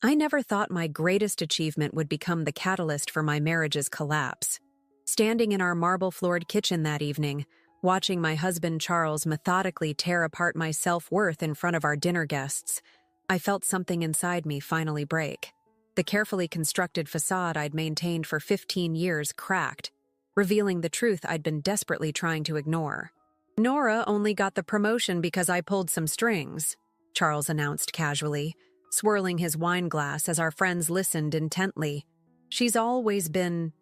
I never thought my greatest achievement would become the catalyst for my marriage's collapse. Standing in our marble-floored kitchen that evening, watching my husband Charles methodically tear apart my self-worth in front of our dinner guests, I felt something inside me finally break. The carefully constructed facade I'd maintained for 15 years cracked, revealing the truth I'd been desperately trying to ignore. "Nora only got the promotion because I pulled some strings," Charles announced casually, swirling his wine glass as our friends listened intently. "She's always been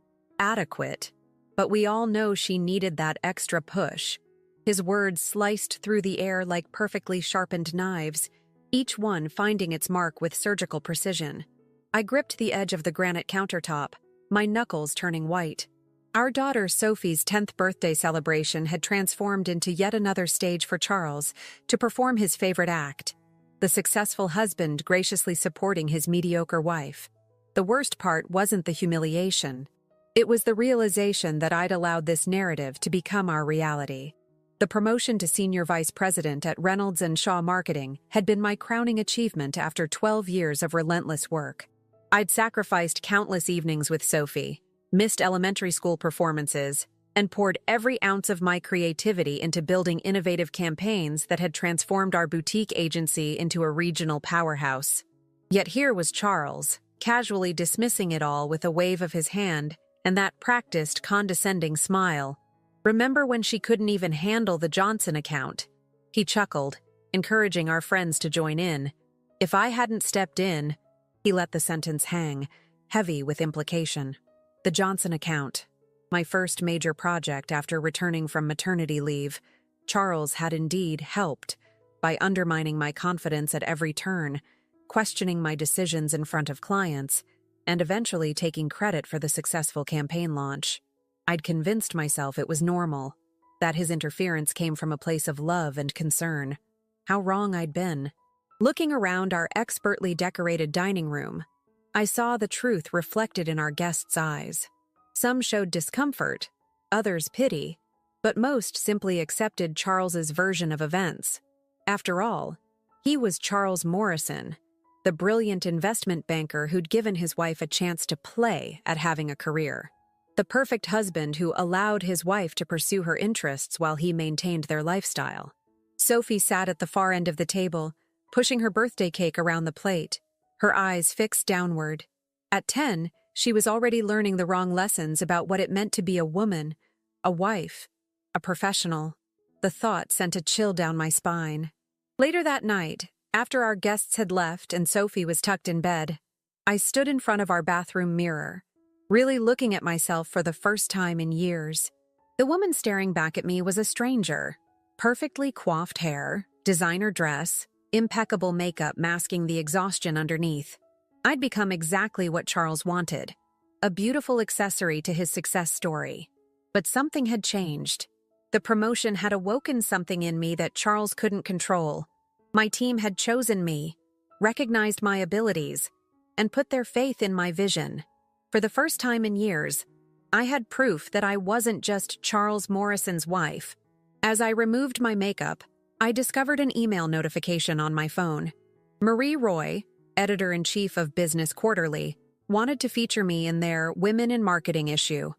adequate, but we all know she needed that extra push." His words sliced through the air like perfectly sharpened knives, each one finding its mark with surgical precision. I gripped the edge of the granite countertop, my knuckles turning white. Our daughter Sophie's 10th birthday celebration had transformed into yet another stage for Charles to perform his favorite act, the successful husband graciously supporting his mediocre wife. The worst part wasn't the humiliation. It was the realization that I'd allowed this narrative to become our reality. The promotion to senior vice president at Reynolds and Shaw Marketing had been my crowning achievement after 12 years of relentless work. I'd sacrificed countless evenings with Sophie, missed elementary school performances, and poured every ounce of my creativity into building innovative campaigns that had transformed our boutique agency into a regional powerhouse. Yet here was Charles, casually dismissing it all with a wave of his hand and that practiced, condescending smile. "Remember when she couldn't even handle the Johnson account?" He chuckled, encouraging our friends to join in. If I hadn't stepped in, he let the sentence hang, heavy with implication. The Johnson account, my first major project after returning from maternity leave, Charles had indeed helped by undermining my confidence at every turn, questioning my decisions in front of clients, and eventually taking credit for the successful campaign launch. I'd convinced myself it was normal, that his interference came from a place of love and concern. How wrong I'd been. Looking around our expertly decorated dining room, I saw the truth reflected in our guests' eyes. Some showed discomfort, others pity, but most simply accepted Charles's version of events. After all, he was Charles Morrison, the brilliant investment banker who'd given his wife a chance to play at having a career. The perfect husband who allowed his wife to pursue her interests while he maintained their lifestyle. Sophie sat at the far end of the table, pushing her birthday cake around the plate, her eyes fixed downward. At 10, she was already learning the wrong lessons about what it meant to be a woman, a wife, a professional. The thought sent a chill down my spine. Later that night, after our guests had left and Sophie was tucked in bed, I stood in front of our bathroom mirror, really looking at myself for the first time in years. The woman staring back at me was a stranger. Perfectly coiffed hair, designer dress, impeccable makeup masking the exhaustion underneath. I'd become exactly what Charles wanted, a beautiful accessory to his success story. But something had changed. The promotion had awoken something in me that Charles couldn't control. My team had chosen me, recognized my abilities, and put their faith in my vision. For the first time in years, I had proof that I wasn't just Charles Morrison's wife. As I removed my makeup, I discovered an email notification on my phone. Marie Roy, editor-in-chief of Business Quarterly, wanted to feature me in their Women in Marketing issue.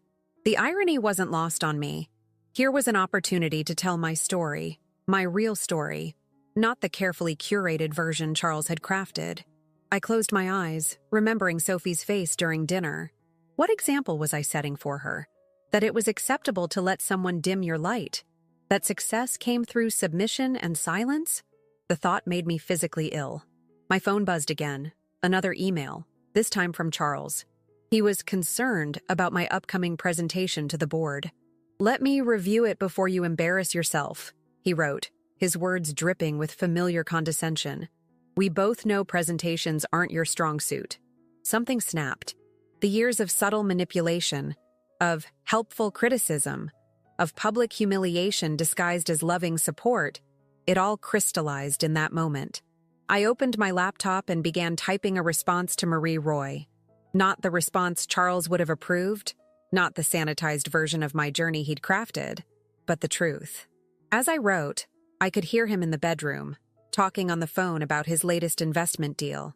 The irony wasn't lost on me. Here was an opportunity to tell my story, my real story, not the carefully curated version Charles had crafted. I closed my eyes, remembering Sophie's face during dinner. What example was I setting for her? That it was acceptable to let someone dim your light? That success came through submission and silence? The thought made me physically ill. My phone buzzed again. Another email, this time from Charles. He was concerned about my upcoming presentation to the board. "Let me review it before you embarrass yourself," he wrote, his words dripping with familiar condescension. "We both know presentations aren't your strong suit." Something snapped. The years of subtle manipulation, of helpful criticism, of public humiliation disguised as loving support, it all crystallized in that moment. I opened my laptop and began typing a response to Marie Roy. Not the response Charles would have approved, not the sanitized version of my journey he'd crafted, but the truth. As I wrote, I could hear him in the bedroom, talking on the phone about his latest investment deal.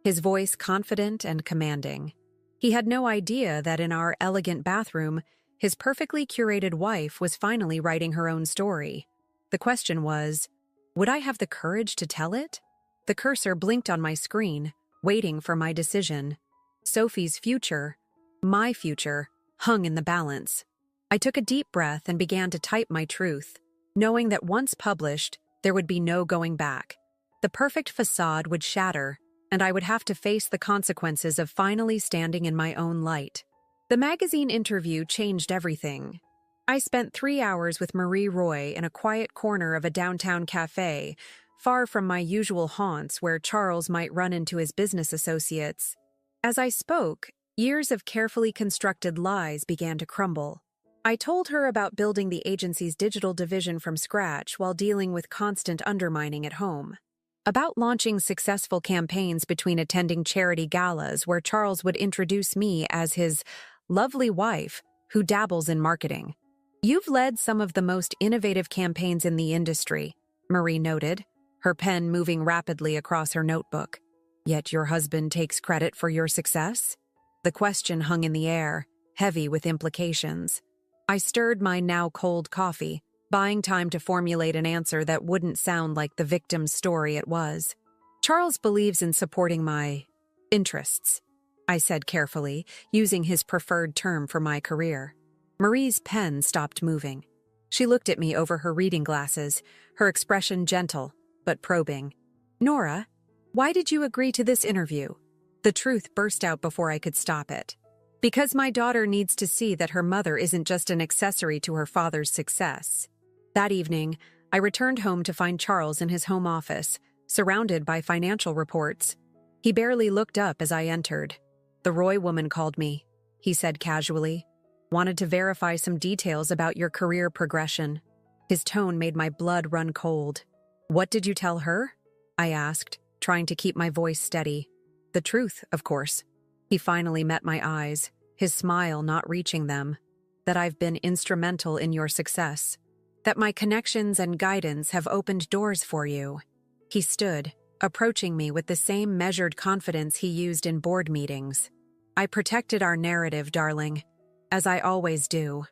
his voice confident and commanding. He had no idea that in our elegant bathroom, his perfectly curated wife was finally writing her own story. The question was, would I have the courage to tell it? The cursor blinked on my screen, waiting for my decision. Sophie's future, my future, hung in the balance. I took a deep breath and began to type my truth, knowing that once published, there would be no going back. The perfect facade would shatter, and I would have to face the consequences of finally standing in my own light. The magazine interview changed everything. I spent 3 hours with Marie Roy in a quiet corner of a downtown cafe, far from my usual haunts where Charles might run into his business associates. As I spoke, years of carefully constructed lies began to crumble. I told her about building the agency's digital division from scratch while dealing with constant undermining at home. About launching successful campaigns between attending charity galas where Charles would introduce me as his lovely wife who dabbles in marketing. "You've led some of the most innovative campaigns in the industry," Marie noted, her pen moving rapidly across her notebook. "Yet your husband takes credit for your success?" The question hung in the air, heavy with implications. I stirred my now cold coffee, buying time to formulate an answer that wouldn't sound like the victim's story it was. "Charles believes in supporting my interests," I said carefully, using his preferred term for my career. Marie's pen stopped moving. She looked at me over her reading glasses, her expression gentle, but probing. "Nora, why did you agree to this interview?" The truth burst out before I could stop it. "Because my daughter needs to see that her mother isn't just an accessory to her father's success." That evening, I returned home to find Charles in his home office, surrounded by financial reports. He barely looked up as I entered. "The Roy woman called me," he said casually. "Wanted to verify some details about your career progression." His tone made my blood run cold. "What did you tell her?" I asked, trying to keep my voice steady. "The truth, of course." He finally met my eyes, his smile not reaching them. "That I've been instrumental in your success. That my connections and guidance have opened doors for you." He stood, approaching me with the same measured confidence he used in board meetings. "I protected our narrative, darling, as I always do."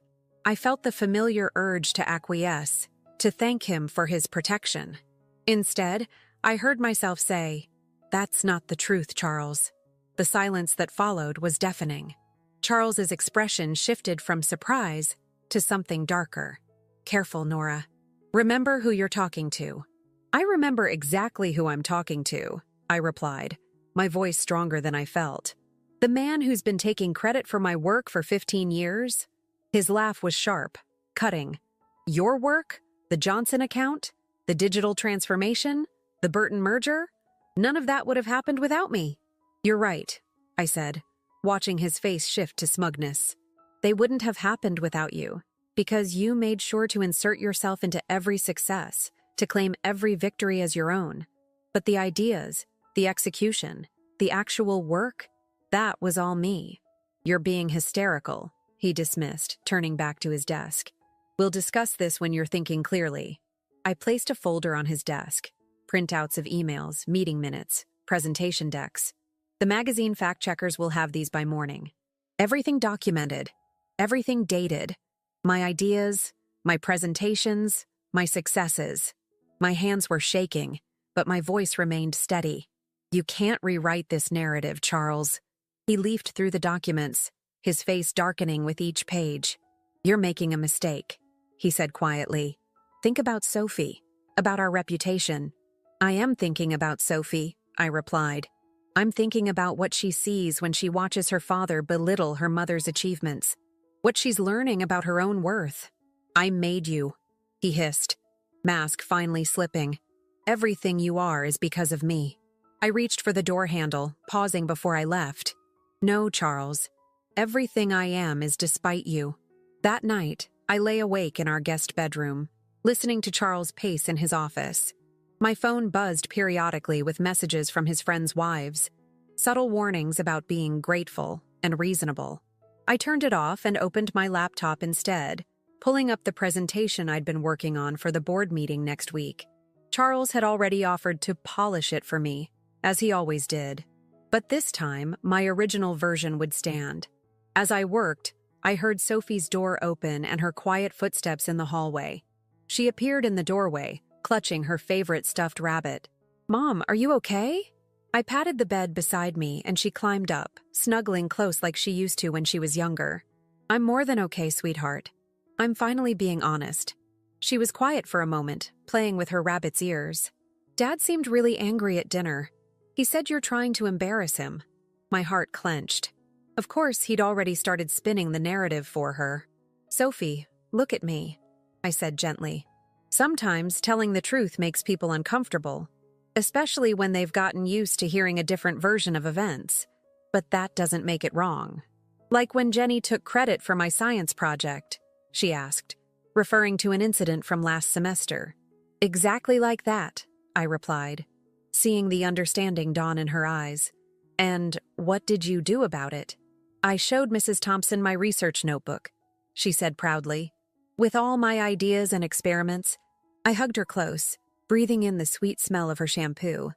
I felt the familiar urge to acquiesce, to thank him for his protection. Instead, I heard myself say, "That's not the truth, Charles." The silence that followed was deafening. Charles's expression shifted from surprise to something darker. "Careful, Nora. Remember who you're talking to." "I remember exactly who I'm talking to," I replied, my voice stronger than I felt. "The man who's been taking credit for my work for 15 years? His laugh was sharp, cutting. "Your work? The Johnson account? The digital transformation? The Burton merger? None of that would have happened without me." "You're right," I said, watching his face shift to smugness. "They wouldn't have happened without you, because you made sure to insert yourself into every success, to claim every victory as your own. But the ideas, the execution, the actual work, that was all me." "You're being hysterical," he dismissed, turning back to his desk. "We'll discuss this when you're thinking clearly." I placed a folder on his desk, printouts of emails, meeting minutes, presentation decks. "The magazine fact-checkers will have these by morning. Everything documented, everything dated. My ideas, my presentations, my successes." My hands were shaking, but my voice remained steady. "You can't rewrite this narrative, Charles." He leafed through the documents, his face darkening with each page. "You're making a mistake," he said quietly. "Think about Sophie, about our reputation." "I am thinking about Sophie," I replied. "I'm thinking about what she sees when she watches her father belittle her mother's achievements, what she's learning about her own worth." "I made you," he hissed, mask finally slipping. "Everything you are is because of me." I reached for the door handle, pausing before I left. "No, Charles. Everything I am is despite you." That night, I lay awake in our guest bedroom, listening to Charles pace in his office. My phone buzzed periodically with messages from his friends' wives, subtle warnings about being grateful and reasonable. I turned it off and opened my laptop instead, pulling up the presentation I'd been working on for the board meeting next week. Charles had already offered to polish it for me, as he always did. But this time, my original version would stand. As I worked, I heard Sophie's door open and her quiet footsteps in the hallway. She appeared in the doorway, clutching her favorite stuffed rabbit. "Mom, are you okay?" I patted the bed beside me and she climbed up, snuggling close like she used to when she was younger. "I'm more than okay, sweetheart. I'm finally being honest." She was quiet for a moment, playing with her rabbit's ears. "Dad seemed really angry at dinner. He said you're trying to embarrass him." My heart clenched. Of course, he'd already started spinning the narrative for her. "Sophie, look at me," I said gently. "Sometimes telling the truth makes people uncomfortable, especially when they've gotten used to hearing a different version of events. But that doesn't make it wrong." "Like when Jenny took credit for my science project?" she asked, referring to an incident from last semester. "Exactly like that," I replied, seeing the understanding dawn in her eyes. "And what did you do about it?" "I showed Mrs. Thompson my research notebook," she said proudly. "With all my ideas and experiments." I hugged her close, breathing in the sweet smell of her shampoo.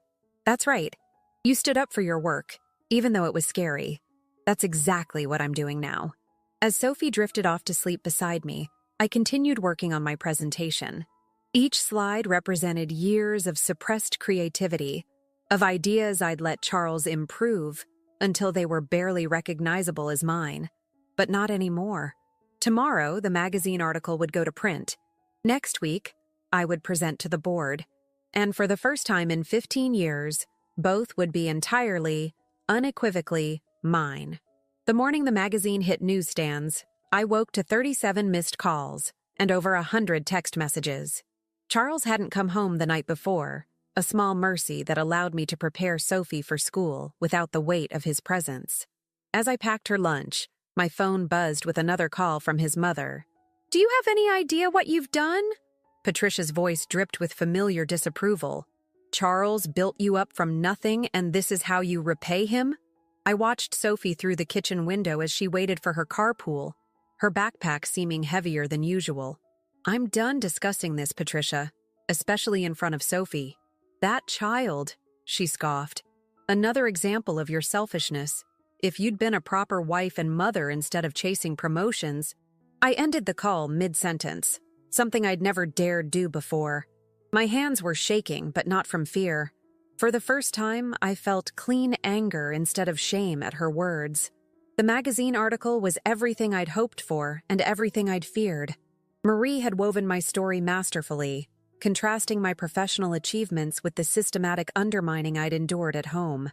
"That's right. You stood up for your work, even though it was scary. That's exactly what I'm doing now." As Sophie drifted off to sleep beside me, I continued working on my presentation. Each slide represented years of suppressed creativity, of ideas I'd let Charles improve until they were barely recognizable as mine. But not anymore. Tomorrow, the magazine article would go to print. Next week, I would present to the board. And for the first time in 15 years, both would be entirely, unequivocally mine. The morning the magazine hit newsstands, I woke to 37 missed calls and over 100 text messages. Charles hadn't come home the night before, a small mercy that allowed me to prepare Sophie for school without the weight of his presence. As I packed her lunch, my phone buzzed with another call from his mother. "Do you have any idea what you've done?" Patricia's voice dripped with familiar disapproval. "Charles built you up from nothing and this is how you repay him?" I watched Sophie through the kitchen window as she waited for her carpool, her backpack seeming heavier than usual. "I'm done discussing this, Patricia, especially in front of Sophie." "That child," she scoffed. "Another example of your selfishness. If you'd been a proper wife and mother instead of chasing promotions." I ended the call mid-sentence, something I'd never dared do before. My hands were shaking, but not from fear. For the first time, I felt clean anger instead of shame at her words. The magazine article was everything I'd hoped for and everything I'd feared. Marie had woven my story masterfully, contrasting my professional achievements with the systematic undermining I'd endured at home.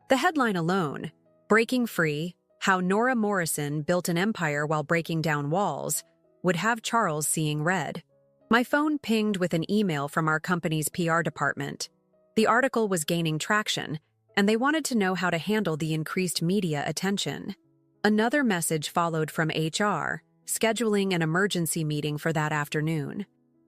The headline alone, "Breaking Free: How Nora Morrison Built an Empire While Breaking Down Walls," would have Charles seeing red. My phone pinged with an email from our company's PR department. The article was gaining traction, and they wanted to know how to handle the increased media attention. Another message followed from HR, scheduling an emergency meeting for that afternoon.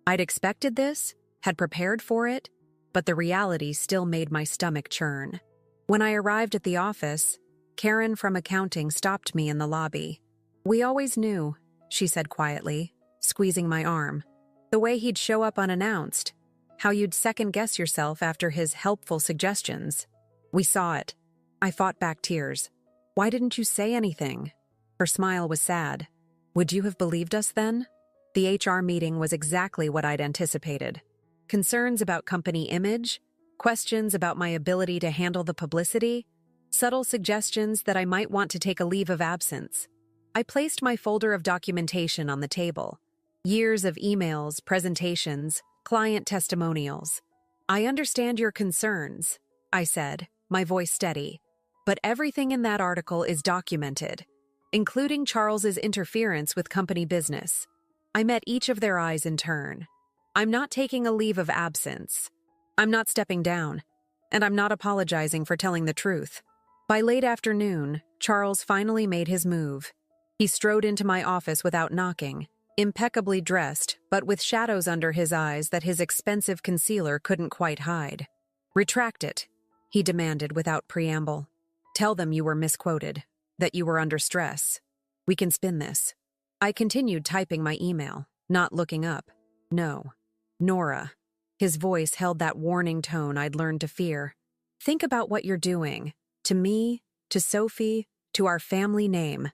I'd expected this, had prepared for it, but the reality still made my stomach churn. When I arrived at the office, Karen from accounting stopped me in the lobby. "We always knew," she said quietly, squeezing my arm. "The way he'd show up unannounced, how you'd second-guess yourself after his helpful suggestions. We saw it." I fought back tears. "Why didn't you say anything?" Her smile was sad. "Would you have believed us then?" The HR meeting was exactly what I'd anticipated. Concerns about company image, questions about my ability to handle the publicity, subtle suggestions that I might want to take a leave of absence. I placed my folder of documentation on the table. Years of emails, presentations, client testimonials. "I understand your concerns," I said, my voice steady. "But everything in that article is documented, including Charles's interference with company business." I met each of their eyes in turn. "I'm not taking a leave of absence. I'm not stepping down. And I'm not apologizing for telling the truth." By late afternoon, Charles finally made his move. He strode into my office without knocking, impeccably dressed, but with shadows under his eyes that his expensive concealer couldn't quite hide. "Retract it," he demanded without preamble. "Tell them you were misquoted, that you were under stress. We can spin this." I continued typing my email, not looking up. "No. Nora." His voice held that warning tone I'd learned to fear. "Think about what you're doing. To me, to Sophie, to our family name.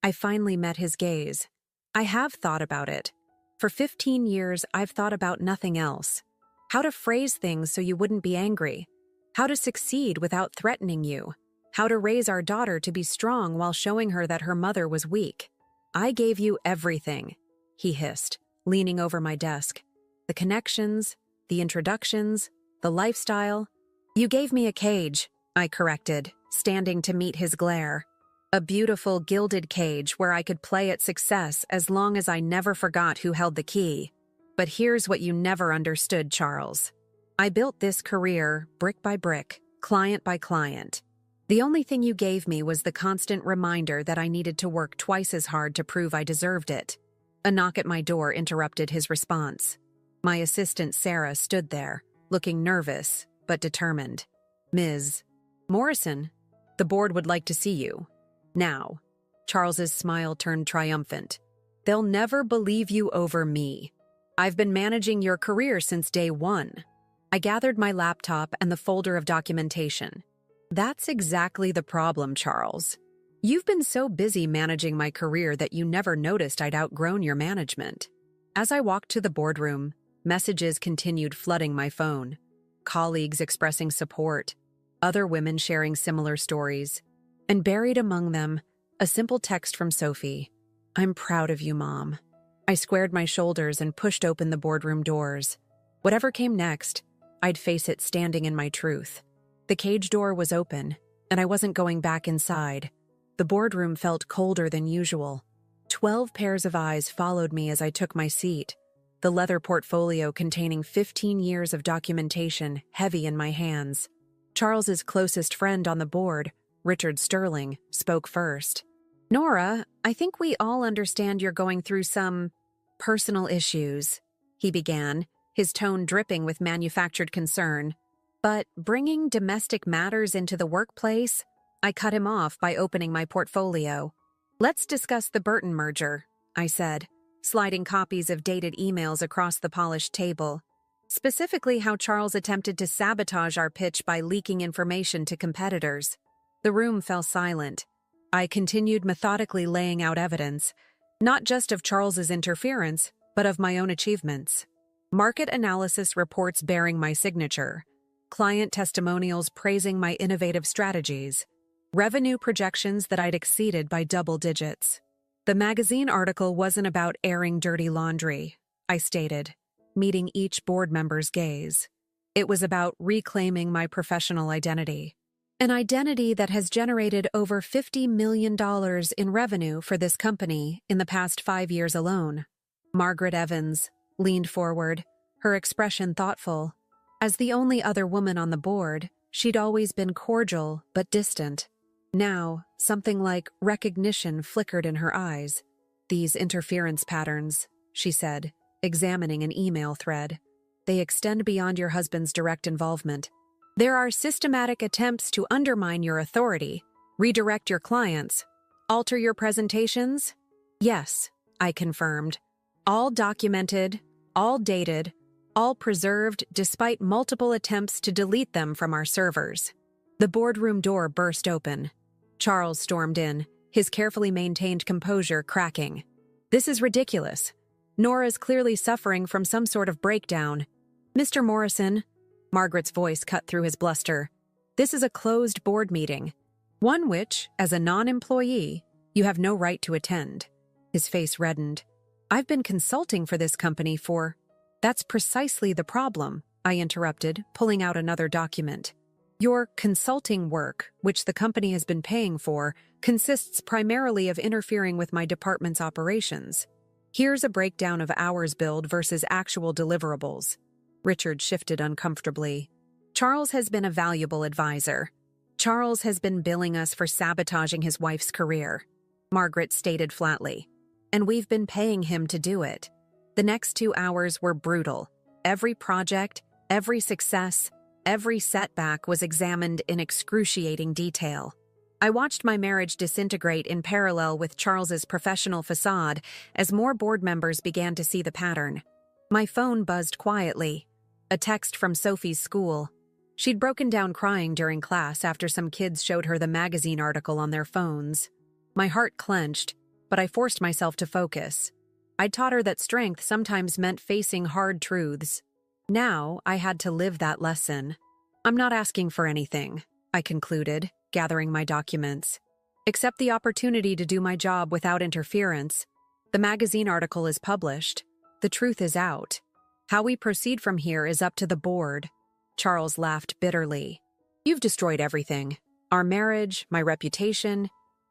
I finally met his gaze. I have thought about it. For 15 years, I've thought about nothing else. How to phrase things so you wouldn't be angry. How to succeed without threatening you. How to raise our daughter to be strong while showing her that her mother was weak. I gave you everything, he hissed, leaning over my desk. The connections, the introductions, the lifestyle. You gave me a cage, I corrected, standing to meet his glare. A beautiful gilded cage where I could play at success as long as I never forgot who held the key. But here's what you never understood, Charles. I built this career brick by brick, client by client. The only thing you gave me was the constant reminder that I needed to work twice as hard to prove I deserved it. A knock at my door interrupted his response. My assistant Sarah stood there, looking nervous but determined. Ms. Morrison, the board would like to see you. Now. Charles's smile turned triumphant. They'll never believe you over me. I've been managing your career since day one. I gathered my laptop and the folder of documentation. That's exactly the problem, Charles. You've been so busy managing my career that you never noticed I'd outgrown your management. As I walked to the boardroom, messages continued flooding my phone. Colleagues expressing support, other women sharing similar stories, and buried among them, a simple text from Sophie. I'm proud of you, Mom. I squared my shoulders and pushed open the boardroom doors. Whatever came next, I'd face it standing in my truth. The cage door was open, and I wasn't going back inside. The boardroom felt colder than usual. 12 pairs of eyes followed me as I took my seat, the leather portfolio containing 15 years of documentation heavy in my hands. Charles's closest friend on the board, Richard Sterling, spoke first. Nora, I think we all understand you're going through some personal issues, he began, his tone dripping with manufactured concern. But bringing domestic matters into the workplace? I cut him off by opening my portfolio. Let's discuss the Burton merger, I said, sliding copies of dated emails across the polished table. Specifically how Charles attempted to sabotage our pitch by leaking information to competitors. The room fell silent. I continued methodically laying out evidence, not just of Charles's interference, but of my own achievements. Market analysis reports bearing my signature, client testimonials praising my innovative strategies, revenue projections that I'd exceeded by double digits. The magazine article wasn't about airing dirty laundry, I stated, meeting each board member's gaze. It was about reclaiming my professional identity. An identity that has generated over $50 million in revenue for this company in the past 5 years alone. Margaret Evans leaned forward, her expression thoughtful. As the only other woman on the board, she'd always been cordial but distant. Now, something like recognition flickered in her eyes. These interference patterns, she said, examining an email thread. They extend beyond your husband's direct involvement. There are systematic attempts to undermine your authority, redirect your clients, alter your presentations? Yes, I confirmed. All documented, all dated, all preserved despite multiple attempts to delete them from our servers. The boardroom door burst open. Charles stormed in, his carefully maintained composure cracking. This is ridiculous. Nora's clearly suffering from some sort of breakdown. Mr. Morrison, Margaret's voice cut through his bluster. This is a closed board meeting, one which, as a non-employee, you have no right to attend. His face reddened. I've been consulting for this company for... That's precisely the problem, I interrupted, pulling out another document. Your consulting work, which the company has been paying for, consists primarily of interfering with my department's operations. Here's a breakdown of hours billed versus actual deliverables. Richard shifted uncomfortably. Charles has been a valuable advisor. Charles has been billing us for sabotaging his wife's career, Margaret stated flatly. And we've been paying him to do it. The next 2 hours were brutal. Every project, every success, every setback was examined in excruciating detail. I watched my marriage disintegrate in parallel with Charles's professional facade as more board members began to see the pattern. My phone buzzed quietly. A text from Sophie's school. She'd broken down crying during class after some kids showed her the magazine article on their phones. My heart clenched, but I forced myself to focus. I'd taught her that strength sometimes meant facing hard truths. Now, I had to live that lesson. I'm not asking for anything, I concluded, gathering my documents. Except the opportunity to do my job without interference. The magazine article is published. The truth is out. How we proceed from here is up to the board. Charles laughed bitterly. You've destroyed everything. Our marriage, my reputation.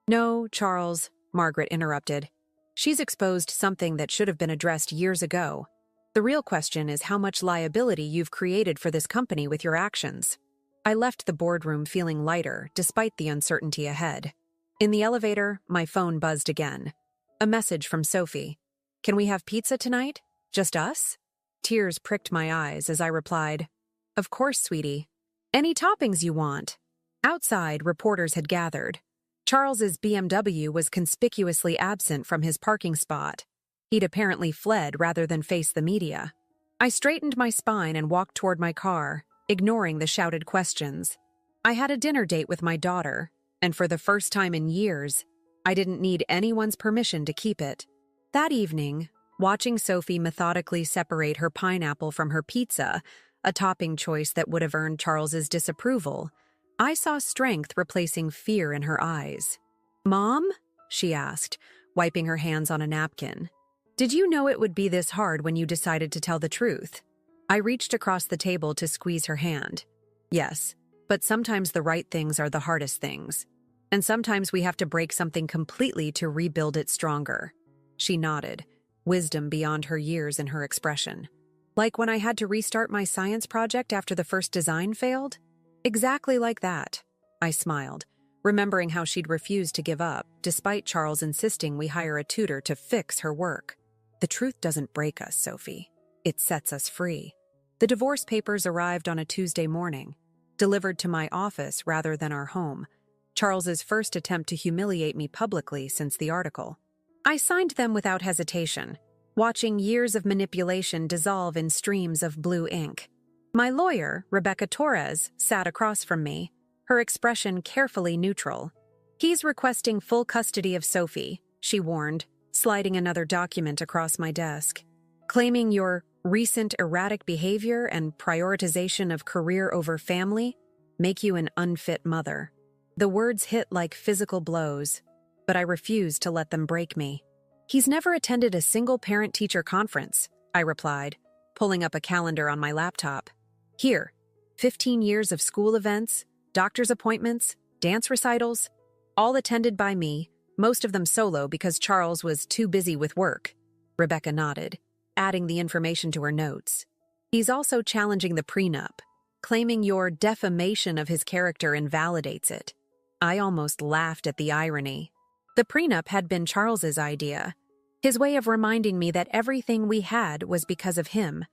No, Charles, Margaret interrupted. She's exposed something that should have been addressed years ago. The real question is how much liability you've created for this company with your actions. I left the boardroom feeling lighter, despite the uncertainty ahead. In the elevator, my phone buzzed again. A message from Sophie. Can we have pizza tonight? Just us? Tears pricked my eyes as I replied, Of course, sweetie. Any toppings you want. Outside, reporters had gathered. Charles's BMW was conspicuously absent from his parking spot. He'd apparently fled rather than face the media. I straightened my spine and walked toward my car, ignoring the shouted questions. I had a dinner date with my daughter, and for the first time in years, I didn't need anyone's permission to keep it. That evening, watching Sophie methodically separate her pineapple from her pizza, a topping choice that would have earned Charles's disapproval, I saw strength replacing fear in her eyes. Mom? She asked, wiping her hands on a napkin. Did you know it would be this hard when you decided to tell the truth? I reached across the table to squeeze her hand. Yes, but sometimes the right things are the hardest things. And sometimes we have to break something completely to rebuild it stronger. She nodded, wisdom beyond her years in her expression. Like when I had to restart my science project after the first design failed? Exactly like that. I smiled, remembering how she'd refused to give up, despite Charles insisting we hire a tutor to fix her work. The truth doesn't break us, Sophie. It sets us free. The divorce papers arrived on a Tuesday morning, delivered to my office rather than our home. Charles's first attempt to humiliate me publicly since the article. I signed them without hesitation, watching years of manipulation dissolve in streams of blue ink. My lawyer, Rebecca Torres, sat across from me, her expression carefully neutral. He's requesting full custody of Sophie, she warned, sliding another document across my desk. Claiming your recent erratic behavior and prioritization of career over family make you an unfit mother. The words hit like physical blows, but I refused to let them break me. He's never attended a single parent-teacher conference, I replied, pulling up a calendar on my laptop. Here, 15 years of school events, doctor's appointments, dance recitals, all attended by me, most of them solo because Charles was too busy with work. Rebecca nodded, adding the information to her notes. He's also challenging the prenup, claiming your defamation of his character invalidates it. I almost laughed at the irony. The prenup had been Charles's idea, his way of reminding me that everything we had was because of him.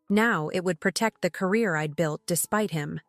Now it would protect the career I'd built despite him.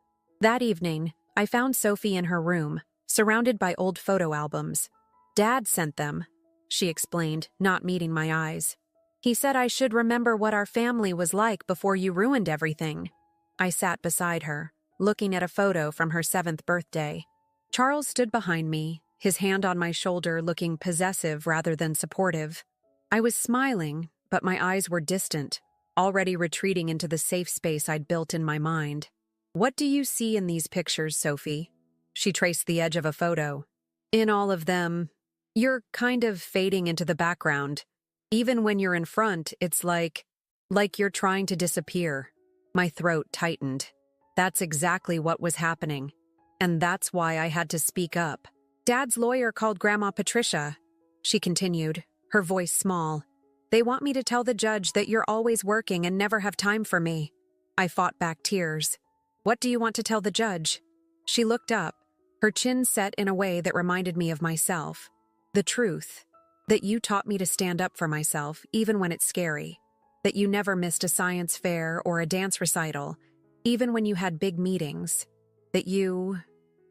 That evening, I found Sophie in her room, surrounded by old photo albums. Dad sent them, she explained, not meeting my eyes. He said I should remember what our family was like before you ruined everything. I sat beside her, looking at a photo from her 7th birthday. Charles stood behind me, his hand on my shoulder looking possessive rather than supportive. I was smiling, but my eyes were distant, already retreating into the safe space I'd built in my mind. What do you see in these pictures, Sophie? She traced the edge of a photo. In all of them, you're kind of fading into the background. Even when you're in front, it's like you're trying to disappear. My throat tightened. That's exactly what was happening. And that's why I had to speak up. Dad's lawyer called Grandma Patricia. She continued, her voice small. They want me to tell the judge that you're always working and never have time for me. I fought back tears. What do you want to tell the judge? She looked up, her chin set in a way that reminded me of myself. The truth. That you taught me to stand up for myself, even when it's scary. That you never missed a science fair or a dance recital, even when you had big meetings. That you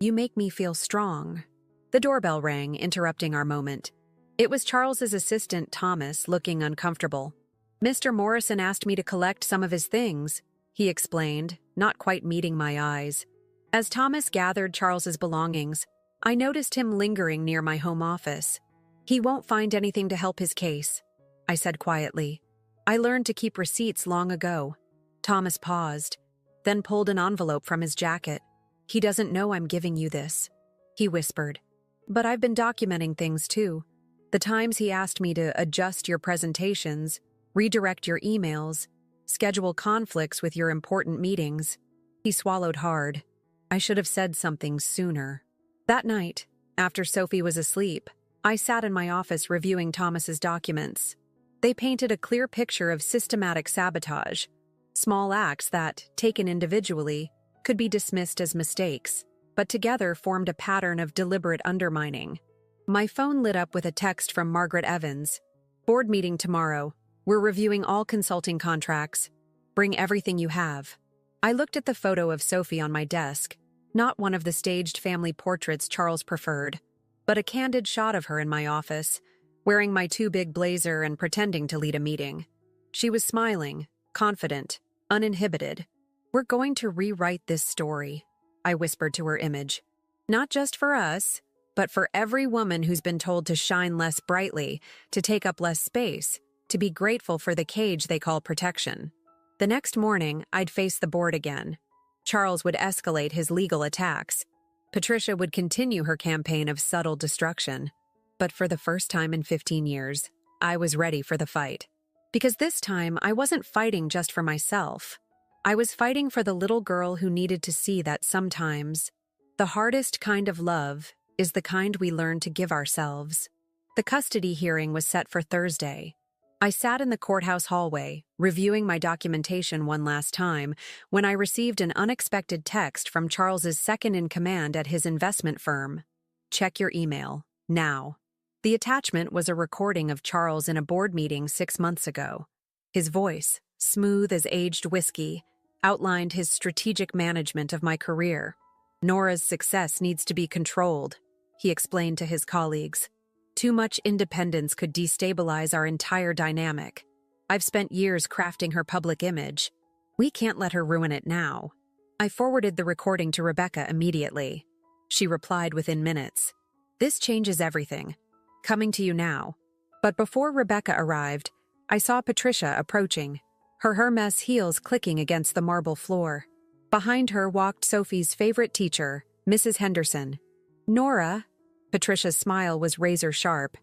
make me feel strong. The doorbell rang, interrupting our moment. It was Charles's assistant, Thomas, looking uncomfortable. Mr. Morrison asked me to collect some of his things. he explained, not quite meeting my eyes. As Thomas gathered Charles's belongings, I noticed him lingering near my home office. He won't find anything to help his case, I said quietly. I learned to keep receipts long ago. Thomas paused, then pulled an envelope from his jacket. He doesn't know I'm giving you this, he whispered. But I've been documenting things too. The times he asked me to adjust your presentations, redirect your emails, schedule conflicts with your important meetings. He swallowed hard. I should have said something sooner. That night, after Sophie was asleep, I sat in my office reviewing Thomas's documents. They painted a clear picture of systematic sabotage, small acts that, taken individually, could be dismissed as mistakes, but together formed a pattern of deliberate undermining. My phone lit up with a text from Margaret Evans. Board meeting tomorrow. We're reviewing all consulting contracts. Bring everything you have. I looked at the photo of Sophie on my desk, not one of the staged family portraits Charles preferred, but a candid shot of her in my office, wearing my too big blazer and pretending to lead a meeting. She was smiling, confident, uninhibited. We're going to rewrite this story, I whispered to her image. Not just for us, but for every woman who's been told to shine less brightly, to take up less space, to be grateful for the cage they call protection. The next morning, I'd face the board again. Charles would escalate his legal attacks. Patricia would continue her campaign of subtle destruction. But for the first time in 15 years, I was ready for the fight. Because this time, I wasn't fighting just for myself. I was fighting for the little girl who needed to see that sometimes, the hardest kind of love is the kind we learn to give ourselves. The custody hearing was set for Thursday. I sat in the courthouse hallway, reviewing my documentation one last time, when I received an unexpected text from Charles's second-in-command at his investment firm. Check your email, now. The attachment was a recording of Charles in a board meeting 6 months ago. His voice, smooth as aged whiskey, outlined his strategic management of my career. Nora's success needs to be controlled, he explained to his colleagues. Too much independence could destabilize our entire dynamic. I've spent years crafting her public image. We can't let her ruin it now. I forwarded the recording to Rebecca immediately. She replied within minutes. This changes everything. Coming to you now. But before Rebecca arrived, I saw Patricia approaching, her Hermes heels clicking against the marble floor. Behind her walked Sophie's favorite teacher, Mrs. Henderson. Nora, Patricia's smile was razor-sharp.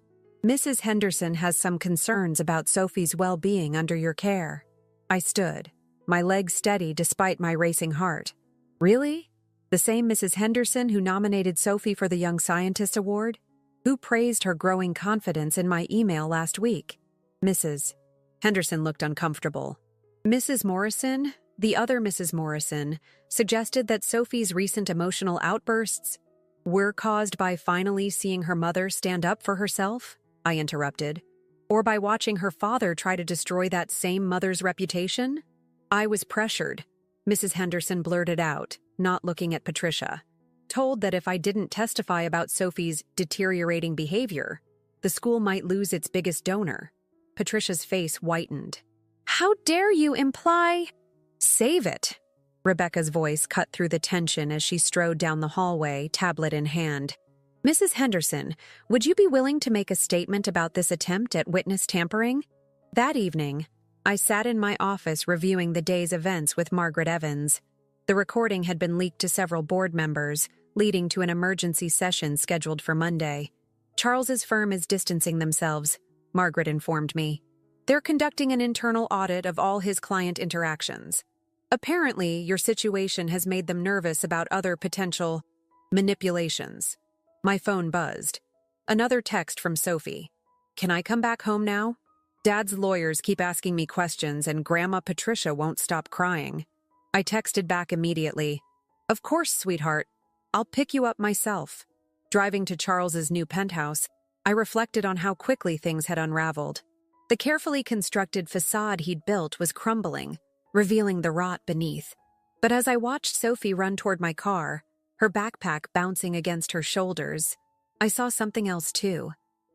Mrs. Henderson has some concerns about Sophie's well-being under your care. I stood, my legs steady despite my racing heart. Really? The same Mrs. Henderson who nominated Sophie for the Young Scientist Award? Who praised her growing confidence in my email last week? Mrs. Henderson looked uncomfortable. Mrs. Morrison, the other Mrs. Morrison, suggested that Sophie's recent emotional outbursts were caused by finally seeing her mother stand up for herself, I interrupted, or by watching her father try to destroy that same mother's reputation? I was pressured, Mrs. Henderson blurted out, not looking at Patricia. Told that if I didn't testify about Sophie's deteriorating behavior, the school might lose its biggest donor. Patricia's face whitened. How dare you imply— Save it! Rebecca's voice cut through the tension as she strode down the hallway, tablet in hand. Mrs. Henderson, would you be willing to make a statement about this attempt at witness tampering? That evening, I sat in my office reviewing the day's events with Margaret Evans. The recording had been leaked to several board members, leading to an emergency session scheduled for Monday. Charles's firm is distancing themselves, Margaret informed me. They're conducting an internal audit of all his client interactions. Apparently, your situation has made them nervous about other potential manipulations. My phone buzzed. Another text from Sophie. Can I come back home now? Dad's lawyers keep asking me questions and Grandma Patricia won't stop crying. I texted back immediately. Of course, sweetheart. I'll pick you up myself. Driving to Charles's new penthouse, I reflected on how quickly things had unraveled. The carefully constructed facade he'd built was crumbling, revealing the rot beneath. But as I watched Sophie run toward my car, her backpack bouncing against her shoulders, I saw something else too.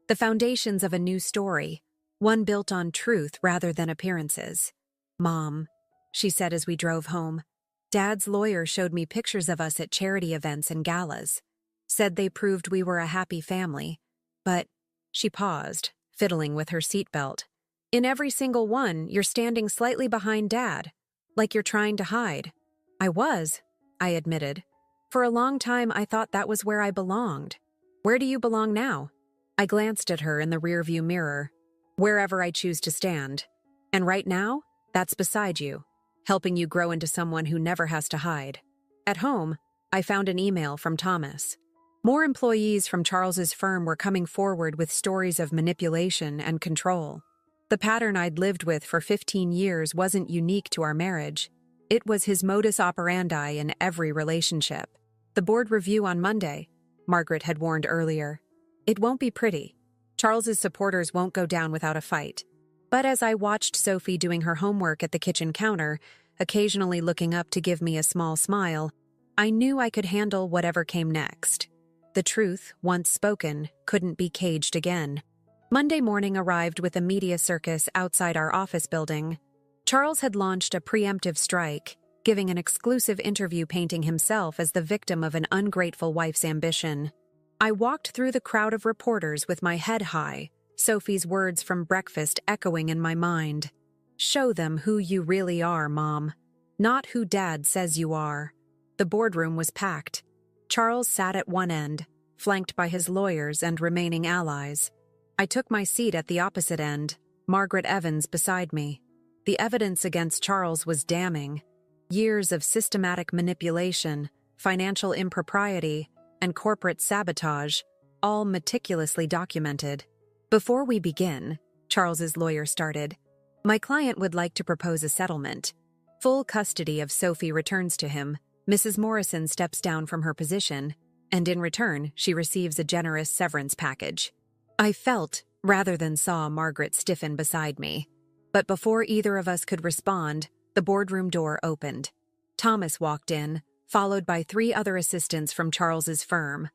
The foundations of a new story, one built on truth rather than appearances. Mom, she said as we drove home. Dad's lawyer showed me pictures of us at charity events and galas. Said they proved we were a happy family. But, she paused, fiddling with her seatbelt. In every single one, you're standing slightly behind Dad, like you're trying to hide. I was, I admitted. For a long time, I thought that was where I belonged. Where do you belong now? I glanced at her in the rearview mirror. Wherever I choose to stand. And right now, that's beside you, helping you grow into someone who never has to hide. At home, I found an email from Thomas. More employees from Charles's firm were coming forward with stories of manipulation and control. The pattern I'd lived with for 15 years wasn't unique to our marriage. It was his modus operandi in every relationship. The board review on Monday, Margaret had warned earlier. It won't be pretty. Charles's supporters won't go down without a fight. But as I watched Sophie doing her homework at the kitchen counter, occasionally looking up to give me a small smile, I knew I could handle whatever came next. The truth, once spoken, couldn't be caged again. Monday morning arrived with a media circus outside our office building. Charles had launched a preemptive strike, giving an exclusive interview painting himself as the victim of an ungrateful wife's ambition. I walked through the crowd of reporters with my head high, Sophie's words from breakfast echoing in my mind. Show them who you really are, Mom. Not who Dad says you are. The boardroom was packed. Charles sat at one end, flanked by his lawyers and remaining allies. I took my seat at the opposite end, Margaret Evans beside me. The evidence against Charles was damning. Years of systematic manipulation, financial impropriety, and corporate sabotage, all meticulously documented. Before we begin, Charles's lawyer started, my client would like to propose a settlement. Full custody of Sophie returns to him. Mrs. Morrison steps down from her position, and in return, she receives a generous severance package. I felt, rather than saw, Margaret stiffen beside me. But before either of us could respond, the boardroom door opened. Thomas walked in, followed by 3 other assistants from Charles's firm.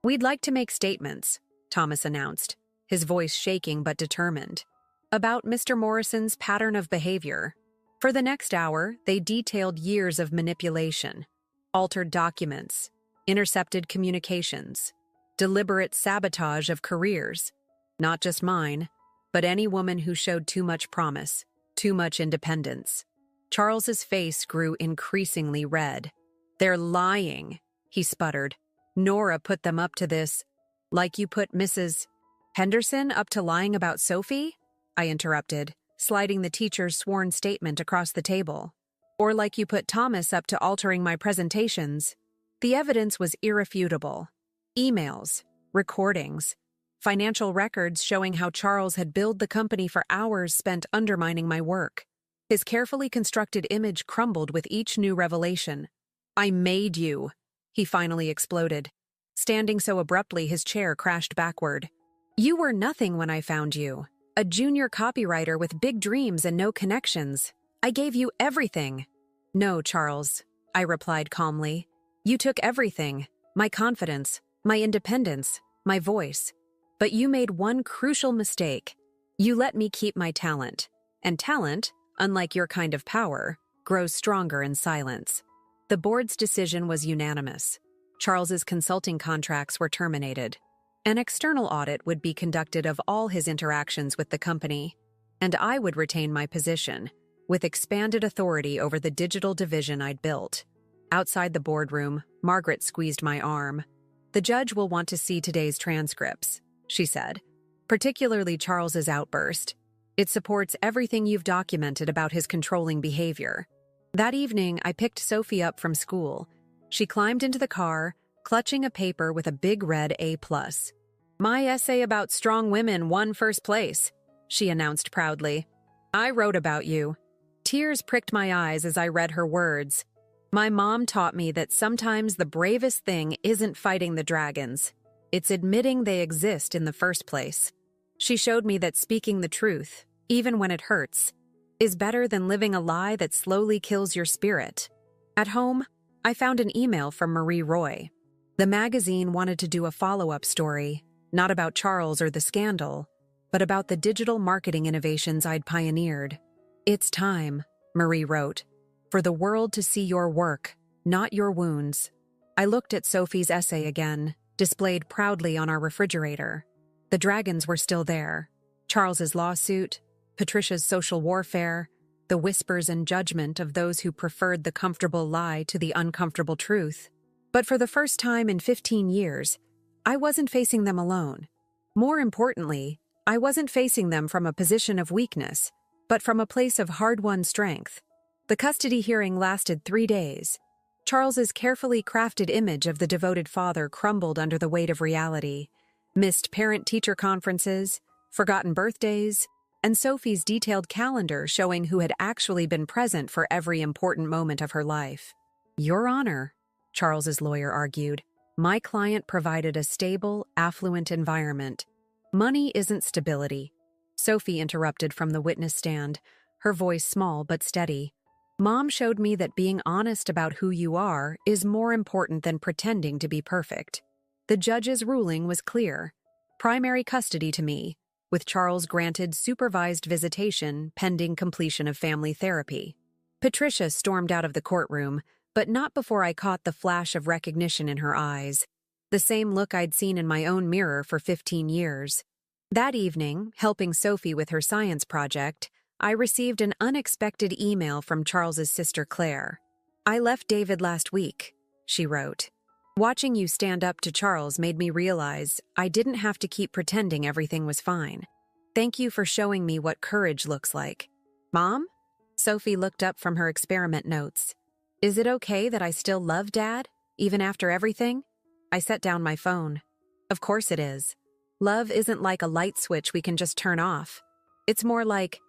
We'd like to make statements, Thomas announced, his voice shaking but determined, about Mr. Morrison's pattern of behavior. For the next hour, they detailed years of manipulation, altered documents, intercepted communications, deliberate sabotage of careers, not just mine, but any woman who showed too much promise, too much independence. Charles's face grew increasingly red. They're lying, he sputtered. Nora put them up to this, like you put Mrs. Henderson up to lying about Sophie? I interrupted, sliding the teacher's sworn statement across the table. Or like you put Thomas up to altering my presentations. The evidence was irrefutable. Emails, recordings, financial records showing how Charles had billed the company for hours spent undermining my work. His carefully constructed image crumbled with each new revelation. I made you, he finally exploded. Standing so abruptly, his chair crashed backward. You were nothing when I found you. A junior copywriter with big dreams and no connections. I gave you everything. No, Charles, I replied calmly. You took everything. My confidence, my independence, my voice. But you made one crucial mistake. You let me keep my talent. And talent, unlike your kind of power, grows stronger in silence. The board's decision was unanimous. Charles's consulting contracts were terminated. An external audit would be conducted of all his interactions with the company, and I would retain my position, with expanded authority over the digital division I'd built. Outside the boardroom, Margaret squeezed my arm. The judge will want to see today's transcripts, she said, particularly Charles's outburst. It supports everything you've documented about his controlling behavior. That evening, I picked Sophie up from school. She climbed into the car, clutching a paper with a big red A+. My essay about strong women won first place, she announced proudly. I wrote about you. Tears pricked my eyes as I read her words. My mom taught me that sometimes the bravest thing isn't fighting the dragons. It's admitting they exist in the first place. She showed me that speaking the truth, even when it hurts, is better than living a lie that slowly kills your spirit. At home, I found an email from Marie Roy. The magazine wanted to do a follow-up story, not about Charles or the scandal, but about the digital marketing innovations I'd pioneered. It's time, Marie wrote. for the world to see your work, not your wounds. I looked at Sophie's essay again, displayed proudly on our refrigerator. The dragons were still there. Charles's lawsuit, Patricia's social warfare, the whispers and judgment of those who preferred the comfortable lie to the uncomfortable truth. But for the first time in 15 years, I wasn't facing them alone. More importantly, I wasn't facing them from a position of weakness, but from a place of hard-won strength. The custody hearing lasted 3 days. Charles's carefully crafted image of the devoted father crumbled under the weight of reality. Missed parent-teacher conferences, forgotten birthdays, and Sophie's detailed calendar showing who had actually been present for every important moment of her life. "Your Honor," Charles's lawyer argued, "my client provided a stable, affluent environment. Money isn't stability." Sophie interrupted from the witness stand, her voice small but steady. "Mom showed me that being honest about who you are is more important than pretending to be perfect." The judge's ruling was clear. Primary custody to me, with Charles granted supervised visitation pending completion of family therapy. Patricia stormed out of the courtroom, but not before I caught the flash of recognition in her eyes, the same look I'd seen in my own mirror for 15 years. That evening, helping Sophie with her science project, I received an unexpected email from Charles's sister Claire. "I left David last week," she wrote. "Watching you stand up to Charles made me realize I didn't have to keep pretending everything was fine. Thank you for showing me what courage looks like." "Mom?" Sophie looked up from her experiment notes. "Is it okay that I still love Dad, even after everything?" I set down my phone. "Of course it is. Love isn't like a light switch we can just turn off. It's more like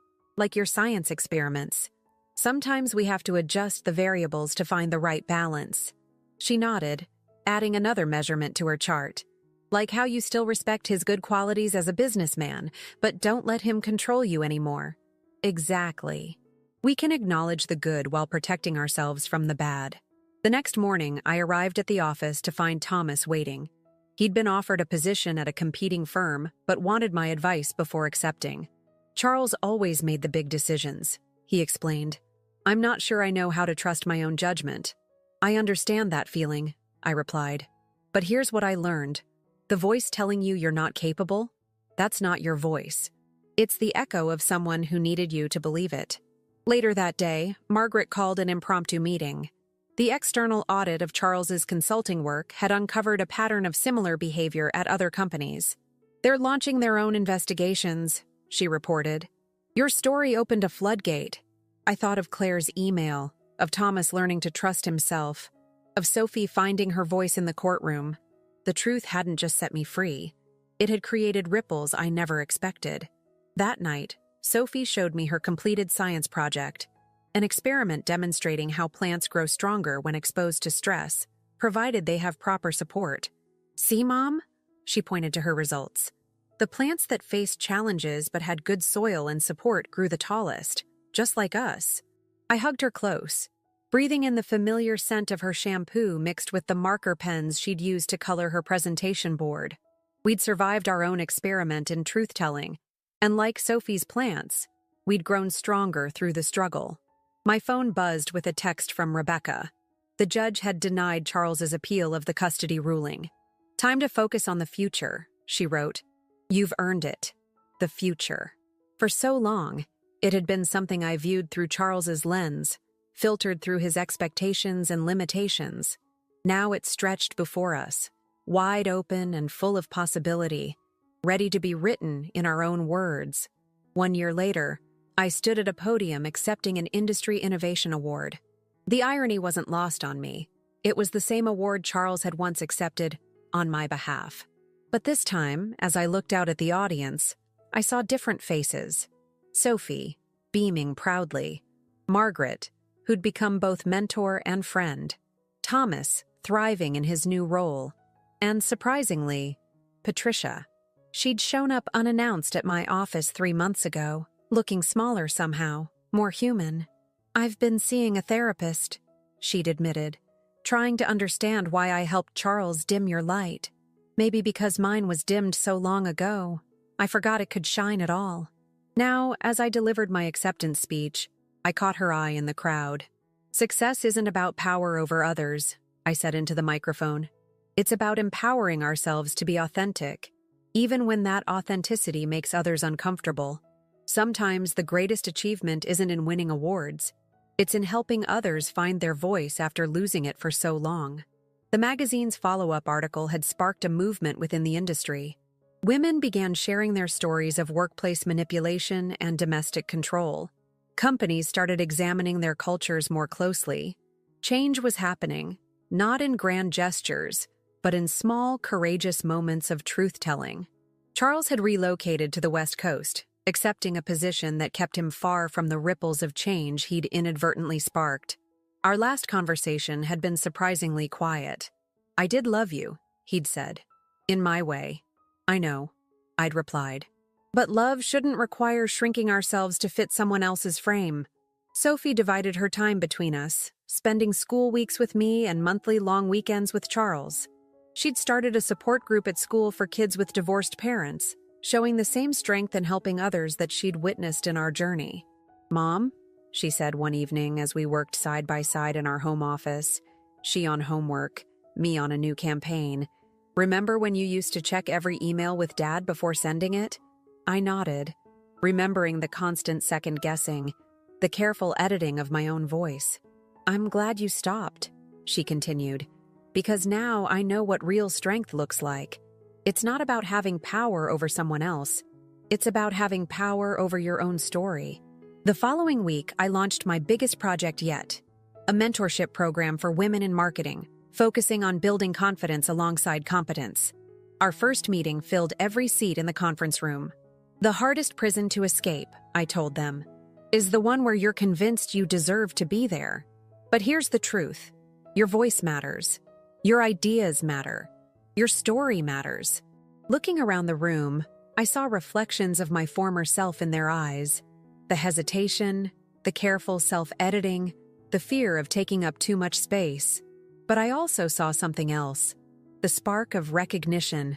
your science experiments. Sometimes we have to adjust the variables to find the right balance." She nodded, adding another measurement to her chart. "Like how you still respect his good qualities as a businessman, but don't let him control you anymore." Exactly. We can acknowledge the good while protecting ourselves from the bad. The next morning, I arrived at the office to find Thomas waiting. He'd been offered a position at a competing firm, but wanted my advice before accepting. "Charles always made the big decisions," he explained. "I'm not sure I know how to trust my own judgment." "I understand that feeling," I replied. "But here's what I learned. The voice telling you you're not capable? That's not your voice. It's the echo of someone who needed you to believe it." Later that day, Margaret called an impromptu meeting. The external audit of Charles's consulting work had uncovered a pattern of similar behavior at other companies. "They're launching their own investigations," she reported. "Your story opened a floodgate." I thought of Claire's email, of Thomas learning to trust himself, of Sophie finding her voice in the courtroom. The truth hadn't just set me free. It had created ripples I never expected. That night, Sophie showed me her completed science project, an experiment demonstrating how plants grow stronger when exposed to stress, provided they have proper support. "See, Mom?" She pointed to her results. "The plants that faced challenges but had good soil and support grew the tallest, just like us." I hugged her close, breathing in the familiar scent of her shampoo mixed with the marker pens she'd used to color her presentation board. We'd survived our own experiment in truth-telling, and like Sophie's plants, we'd grown stronger through the struggle. My phone buzzed with a text from Rebecca. The judge had denied Charles's appeal of the custody ruling. "Time to focus on the future," she wrote. "You've earned it. The future." For so long, it had been something I viewed through Charles's lens, filtered through his expectations and limitations. Now it stretched before us, wide open and full of possibility, ready to be written in our own words. 1 year later, I stood at a podium accepting an Industry Innovation Award. The irony wasn't lost on me. It was the same award Charles had once accepted on my behalf. But this time, as I looked out at the audience, I saw different faces. Sophie, beaming proudly. Margaret, who'd become both mentor and friend. Thomas, thriving in his new role. And surprisingly, Patricia. She'd shown up unannounced at my office 3 months ago, looking smaller somehow, more human. "I've been seeing a therapist," she'd admitted, "trying to understand why I helped Charles dim your light. Maybe because mine was dimmed so long ago, I forgot it could shine at all." Now, as I delivered my acceptance speech, I caught her eye in the crowd. Success isn't about power over others, I said into the microphone. It's about empowering ourselves to be authentic, even when that authenticity makes others uncomfortable. Sometimes the greatest achievement isn't in winning awards. It's in helping others find their voice after losing it for so long. The magazine's follow-up article had sparked a movement within the industry. Women began sharing their stories of workplace manipulation and domestic control. Companies started examining their cultures more closely. Change was happening, not in grand gestures, but in small, courageous moments of truth-telling. Charles had relocated to the West Coast, accepting a position that kept him far from the ripples of change he'd inadvertently sparked. Our last conversation had been surprisingly quiet. "I did love you," he'd said. "In my way." "I know," I'd replied. "But love shouldn't require shrinking ourselves to fit someone else's frame." Sophie divided her time between us, spending school weeks with me and monthly long weekends with Charles. She'd started a support group at school for kids with divorced parents, showing the same strength in helping others that she'd witnessed in our journey. "Mom," she said one evening as we worked side by side in our home office, she on homework, me on a new campaign, "remember when you used to check every email with Dad before sending it?" I nodded, remembering the constant second-guessing, the careful editing of my own voice. "I'm glad you stopped," she continued, "because now I know what real strength looks like. It's not about having power over someone else. It's about having power over your own story." The following week, I launched my biggest project yet, a mentorship program for women in marketing, focusing on building confidence alongside competence. Our first meeting filled every seat in the conference room. "The hardest prison to escape," I told them, "is the one where you're convinced you deserve to be there. But here's the truth. Your voice matters. Your ideas matter. Your story matters." Looking around the room, I saw reflections of my former self in their eyes. The hesitation, the careful self-editing, the fear of taking up too much space. But I also saw something else, the spark of recognition,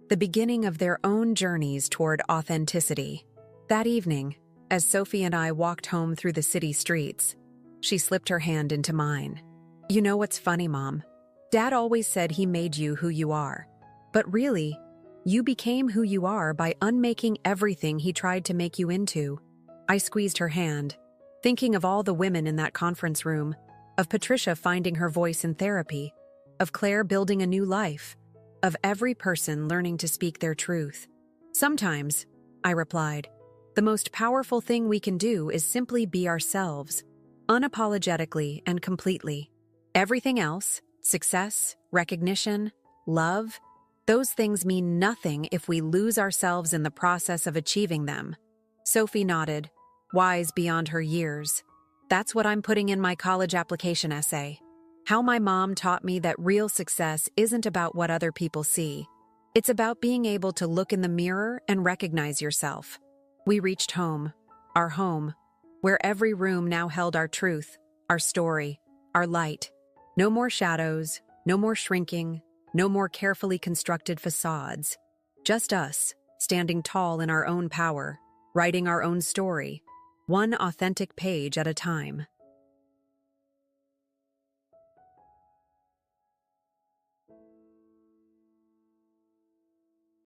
the beginning of their own journeys toward authenticity. That evening, as Sophie and I walked home through the city streets, she slipped her hand into mine. "You know what's funny, Mom? Dad always said he made you who you are. But really, you became who you are by unmaking everything he tried to make you into." I squeezed her hand, thinking of all the women in that conference room, of Patricia finding her voice in therapy, of Claire building a new life, of every person learning to speak their truth. "Sometimes," I replied, "the most powerful thing we can do is simply be ourselves, unapologetically and completely. Everything else, success, recognition, love, those things mean nothing if we lose ourselves in the process of achieving them." Sophie nodded, wise beyond her years. "That's what I'm putting in my college application essay. How my mom taught me that real success isn't about what other people see. It's about being able to look in the mirror and recognize yourself." We reached home, our home, where every room now held our truth, our story, our light. No more shadows, no more shrinking, no more carefully constructed facades. Just us, standing tall in our own power, writing our own story, one authentic page at a time.